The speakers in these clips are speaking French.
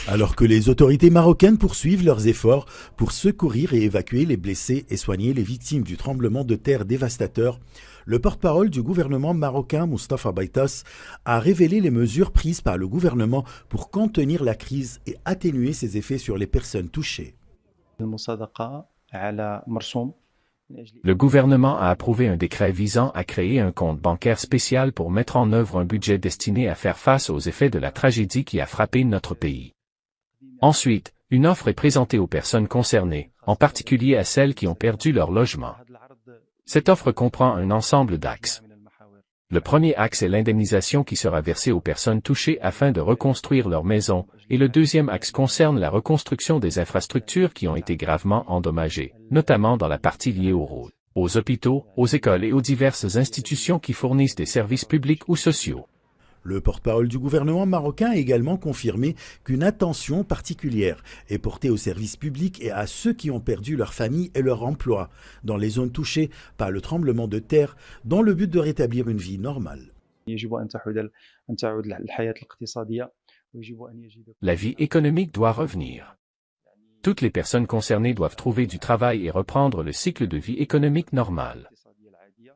Alors que les autorités marocaines poursuivent leurs efforts pour secourir et évacuer les blessés et soigner les victimes du tremblement de terre dévastateur, le porte-parole du gouvernement marocain, Moustapha Baitas, a révélé les mesures prises par le gouvernement pour contenir la crise et atténuer ses effets sur les personnes touchées. Le gouvernement a approuvé un décret visant à créer un compte bancaire spécial pour mettre en œuvre un budget destiné à faire face aux effets de la tragédie qui a frappé notre pays. Ensuite, une offre est présentée aux personnes concernées, en particulier à celles qui ont perdu leur logement. Cette offre comprend un ensemble d'axes. Le premier axe est l'indemnisation qui sera versée aux personnes touchées afin de reconstruire leur maison, et le deuxième axe concerne la reconstruction des infrastructures qui ont été gravement endommagées, notamment dans la partie liée aux routes, aux hôpitaux, aux écoles et aux diverses institutions qui fournissent des services publics ou sociaux. Le porte-parole du gouvernement marocain a également confirmé qu'une attention particulière est portée aux services publics et à ceux qui ont perdu leur famille et leur emploi dans les zones touchées par le tremblement de terre dans le but de rétablir une vie normale. La vie économique doit revenir. Toutes les personnes concernées doivent trouver du travail et reprendre le cycle de vie économique normal.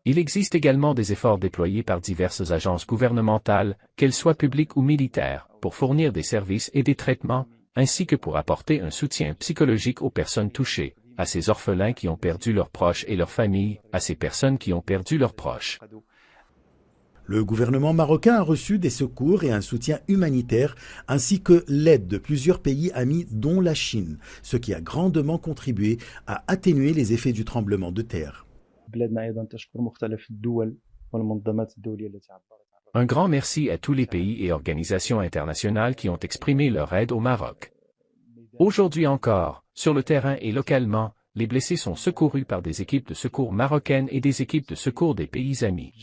Il existe également des efforts déployés par diverses agences gouvernementales, qu'elles soient publiques ou militaires, pour fournir des services et des traitements, ainsi que pour apporter un soutien psychologique aux personnes touchées, à ces orphelins qui ont perdu leurs proches et leurs familles, à ces personnes qui ont perdu leurs proches. Le gouvernement marocain a reçu des secours et un soutien humanitaire, ainsi que l'aide de plusieurs pays amis dont la Chine, ce qui a grandement contribué à atténuer les effets du tremblement de terre. Un grand merci à tous les pays et organisations internationales qui ont exprimé leur aide au Maroc. Aujourd'hui encore, sur le terrain et localement, les blessés sont secourus par des équipes de secours marocaines et des équipes de secours des pays amis.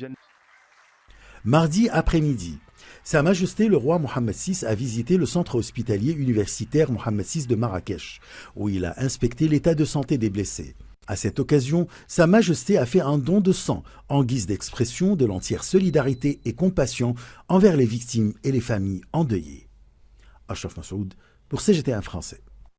Mardi après-midi, Sa Majesté le roi Mohammed VI a visité le centre hospitalier universitaire Mohammed VI de Marrakech, où il a inspecté l'état de santé des blessés. À cette occasion, Sa Majesté a fait un don de sang en guise d'expression de l'entière solidarité et compassion envers les victimes et les familles endeuillées. Achraf Massoud pour CGT1 français.